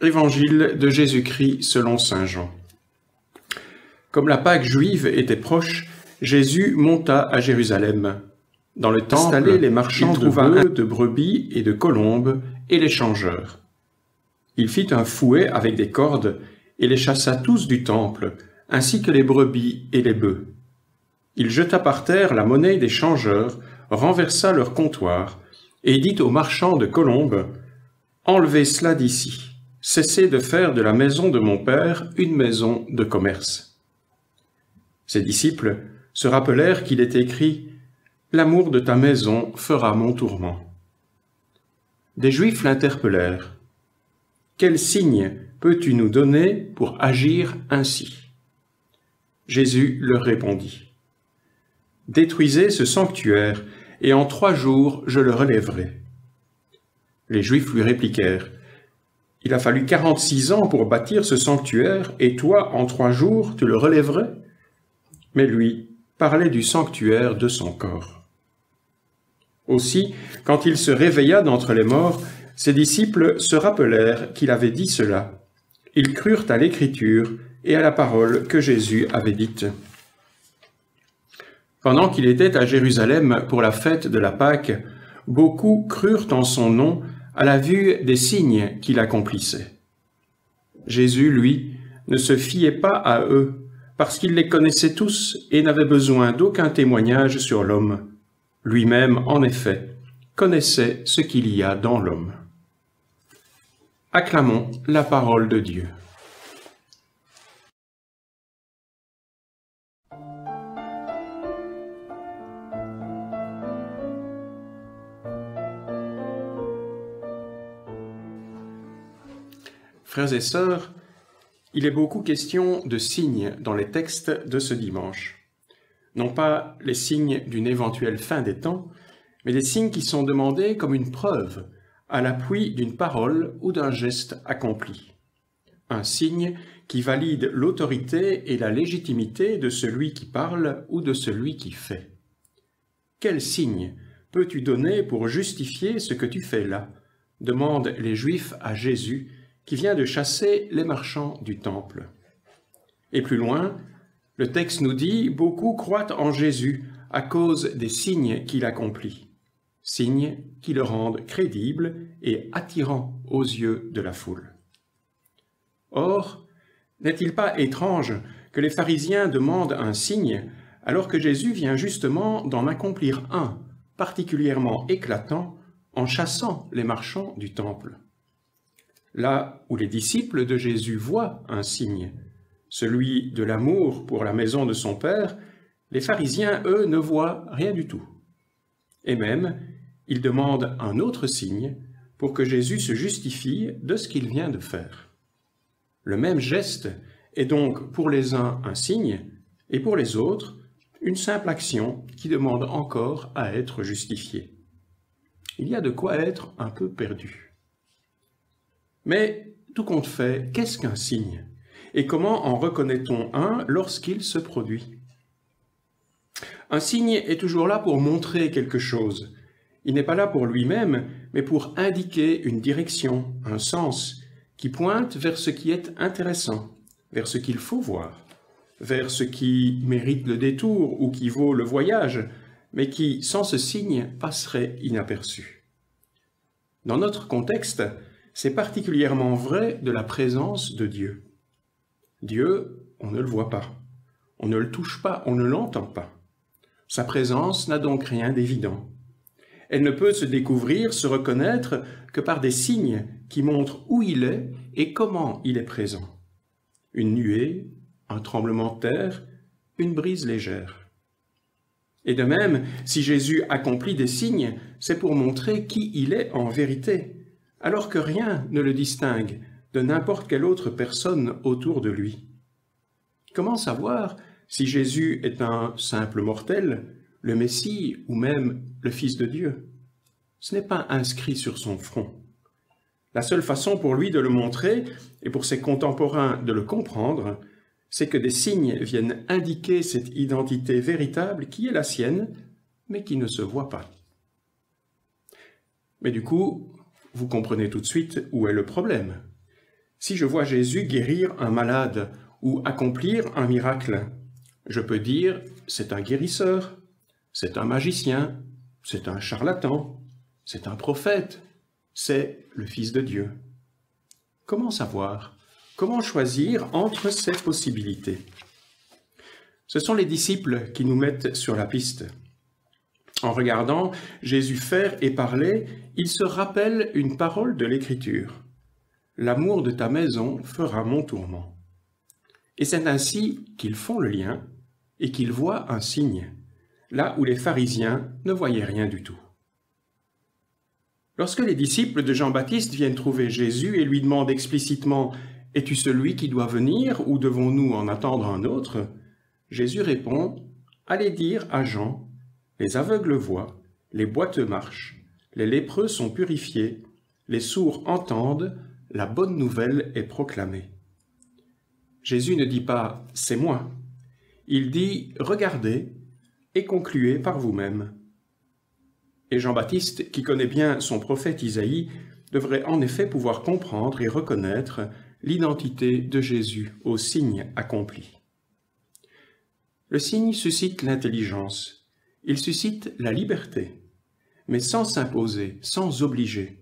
Évangile de Jésus-Christ selon saint Jean. Comme la Pâque juive était proche, Jésus monta à Jérusalem. Dans le temple, installés les marchands de bœufs, de brebis et de colombes, et les changeurs. Il fit un fouet avec des cordes, et les chassa tous du temple, ainsi que les brebis et les bœufs. Il jeta par terre la monnaie des changeurs, renversa leur comptoir, et dit aux marchands de colombes, « Enlevez cela d'ici. Cessez de faire de la maison de mon Père une maison de commerce. » Ses disciples se rappelèrent qu'il est écrit « L'amour de ta maison fera mon tourment. » Des Juifs l'interpellèrent. « Quel signe peux-tu nous donner pour agir ainsi ?» Jésus leur répondit. « Détruisez ce sanctuaire, et en 3 jours je le relèverai. » Les Juifs lui répliquèrent. « Il a fallu 46 ans pour bâtir ce sanctuaire, et toi, en 3 jours, tu le relèverais ?» Mais lui parlait du sanctuaire de son corps. Aussi, quand il se réveilla d'entre les morts, ses disciples se rappelèrent qu'il avait dit cela. Ils crurent à l'Écriture et à la parole que Jésus avait dite. Pendant qu'il était à Jérusalem pour la fête de la Pâque, beaucoup crurent en son nom à la vue des signes qu'il accomplissait. Jésus, lui, ne se fiait pas à eux, parce qu'il les connaissait tous et n'avait besoin d'aucun témoignage sur l'homme. Lui-même, en effet, connaissait ce qu'il y a dans l'homme. Acclamons la parole de Dieu. Frères et sœurs, il est beaucoup question de signes dans les textes de ce dimanche. Non pas les signes d'une éventuelle fin des temps, mais des signes qui sont demandés comme une preuve, à l'appui d'une parole ou d'un geste accompli. Un signe qui valide l'autorité et la légitimité de celui qui parle ou de celui qui fait. Quel signe peux-tu donner pour justifier ce que tu fais là ? Demandent les Juifs à Jésus, qui vient de chasser les marchands du temple. Et plus loin, le texte nous dit « Beaucoup croient en Jésus à cause des signes qu'il accomplit, signes qui le rendent crédible et attirant aux yeux de la foule. » Or, n'est-il pas étrange que les pharisiens demandent un signe alors que Jésus vient justement d'en accomplir un, particulièrement éclatant, en chassant les marchands du temple? Là où les disciples de Jésus voient un signe, celui de l'amour pour la maison de son Père, les pharisiens, eux, ne voient rien du tout. Et même, ils demandent un autre signe pour que Jésus se justifie de ce qu'il vient de faire. Le même geste est donc pour les uns un signe et pour les autres une simple action qui demande encore à être justifiée. Il y a de quoi être un peu perdu. Mais, tout compte fait, qu'est-ce qu'un signe? Et comment en reconnaît-on un lorsqu'il se produit? Un signe est toujours là pour montrer quelque chose. Il n'est pas là pour lui-même, mais pour indiquer une direction, un sens, qui pointe vers ce qui est intéressant, vers ce qu'il faut voir, vers ce qui mérite le détour ou qui vaut le voyage, mais qui, sans ce signe, passerait inaperçu. Dans notre contexte, c'est particulièrement vrai de la présence de Dieu. Dieu, on ne le voit pas, on ne le touche pas, on ne l'entend pas. Sa présence n'a donc rien d'évident. Elle ne peut se découvrir, se reconnaître que par des signes qui montrent où il est et comment il est présent. Une nuée, un tremblement de terre, une brise légère. Et de même, si Jésus accomplit des signes, c'est pour montrer qui il est en vérité, alors que rien ne le distingue de n'importe quelle autre personne autour de lui. Comment savoir si Jésus est un simple mortel, le Messie ou même le Fils de Dieu? Ce n'est pas inscrit sur son front. La seule façon pour lui de le montrer, et pour ses contemporains de le comprendre, c'est que des signes viennent indiquer cette identité véritable qui est la sienne, mais qui ne se voit pas. Mais du coup, vous comprenez tout de suite où est le problème. Si je vois Jésus guérir un malade ou accomplir un miracle, je peux dire « c'est un guérisseur, c'est un magicien, c'est un charlatan, c'est un prophète, c'est le Fils de Dieu ». Comment savoir? Comment choisir entre ces possibilités? Ce sont les disciples qui nous mettent sur la piste. En regardant Jésus faire et parler, ils se rappellent une parole de l'Écriture. « L'amour de ta maison fera mon tourment ». Et c'est ainsi qu'ils font le lien et qu'ils voient un signe, là où les pharisiens ne voyaient rien du tout. Lorsque les disciples de Jean-Baptiste viennent trouver Jésus et lui demandent explicitement « Es-tu celui qui doit venir ou devons-nous en attendre un autre ?» Jésus répond « Allez dire à Jean, les aveugles voient, les boiteux marchent, les lépreux sont purifiés, les sourds entendent, la bonne nouvelle est proclamée. » Jésus ne dit pas « c'est moi », il dit « regardez et concluez par vous-même ». Et Jean-Baptiste, qui connaît bien son prophète Isaïe, devrait en effet pouvoir comprendre et reconnaître l'identité de Jésus au signe accompli. Le signe suscite l'intelligence, il suscite la liberté, mais sans s'imposer, sans obliger.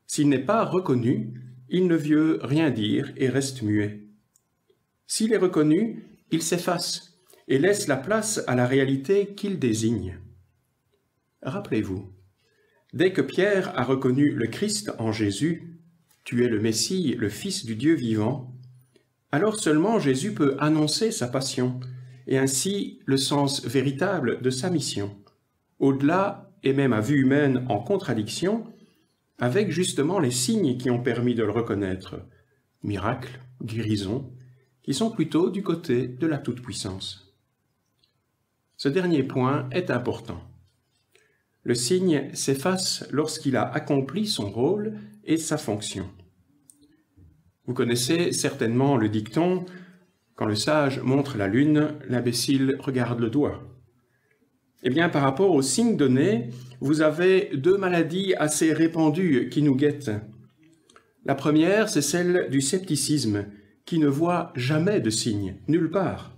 S'il n'est pas reconnu, il ne veut rien dire et reste muet. S'il est reconnu, il s'efface et laisse la place à la réalité qu'il désigne. Rappelez-vous, dès que Pierre a reconnu le Christ en Jésus, « Tu es le Messie, le Fils du Dieu vivant », alors seulement Jésus peut annoncer sa passion et ainsi le sens véritable de sa mission, au-delà et même à vue humaine en contradiction avec justement les signes qui ont permis de le reconnaître, miracles, guérisons, qui sont plutôt du côté de la toute-puissance. Ce dernier point est important. Le signe s'efface lorsqu'il a accompli son rôle et sa fonction. Vous connaissez certainement le dicton « Quand le sage montre la lune, l'imbécile regarde le doigt ». Eh bien, par rapport aux signes donnés, vous avez deux maladies assez répandues qui nous guettent. La première, c'est celle du scepticisme, qui ne voit jamais de signes, nulle part.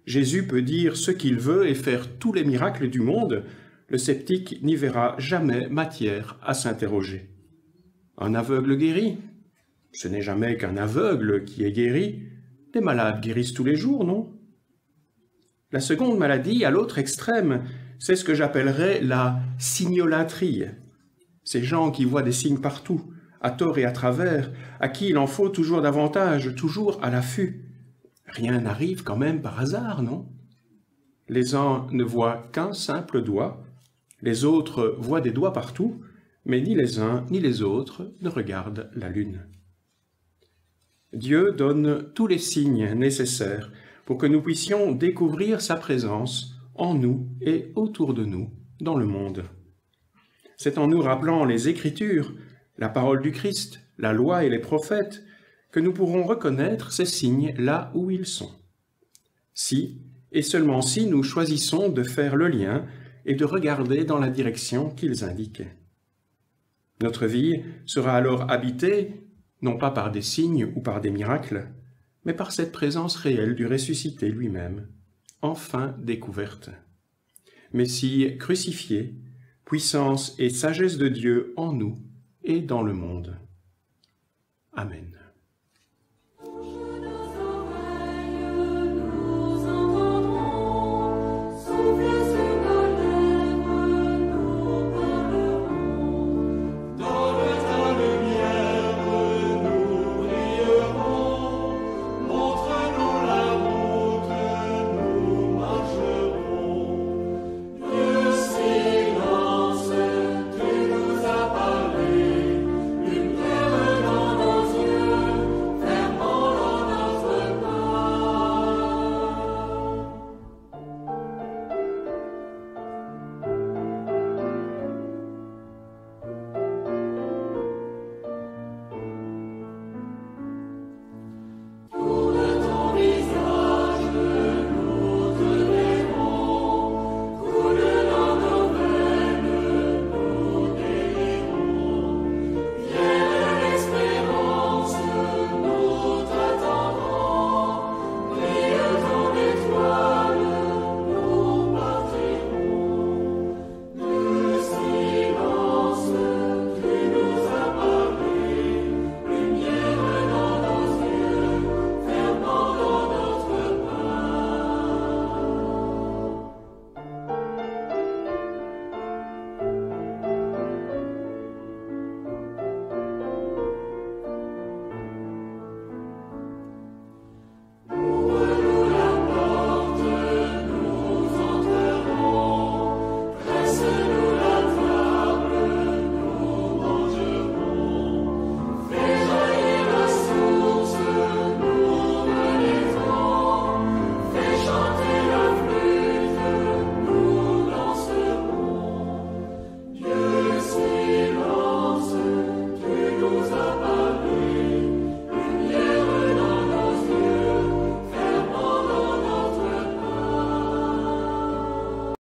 Jésus peut dire ce qu'il veut et faire tous les miracles du monde, le sceptique n'y verra jamais matière à s'interroger. Un aveugle guéri? Ce n'est jamais qu'un aveugle qui est guéri. Les malades guérissent tous les jours, non? La seconde maladie, à l'autre extrême, c'est ce que j'appellerais la signolatrie. Ces gens qui voient des signes partout, à tort et à travers, à qui il en faut toujours davantage, toujours à l'affût. Rien n'arrive quand même par hasard, non? Les uns ne voient qu'un simple doigt, les autres voient des doigts partout, mais ni les uns ni les autres ne regardent la lune. Dieu donne tous les signes nécessaires pour que nous puissions découvrir sa présence en nous et autour de nous dans le monde. C'est en nous rappelant les Écritures, la parole du Christ, la loi et les prophètes, que nous pourrons reconnaître ces signes là où ils sont. Si, et seulement si, nous choisissons de faire le lien et de regarder dans la direction qu'ils indiquent. Notre vie sera alors habitée, non pas par des signes ou par des miracles, mais par cette présence réelle du ressuscité lui-même, enfin découverte. Messie crucifié, puissance et sagesse de Dieu en nous et dans le monde. Amen.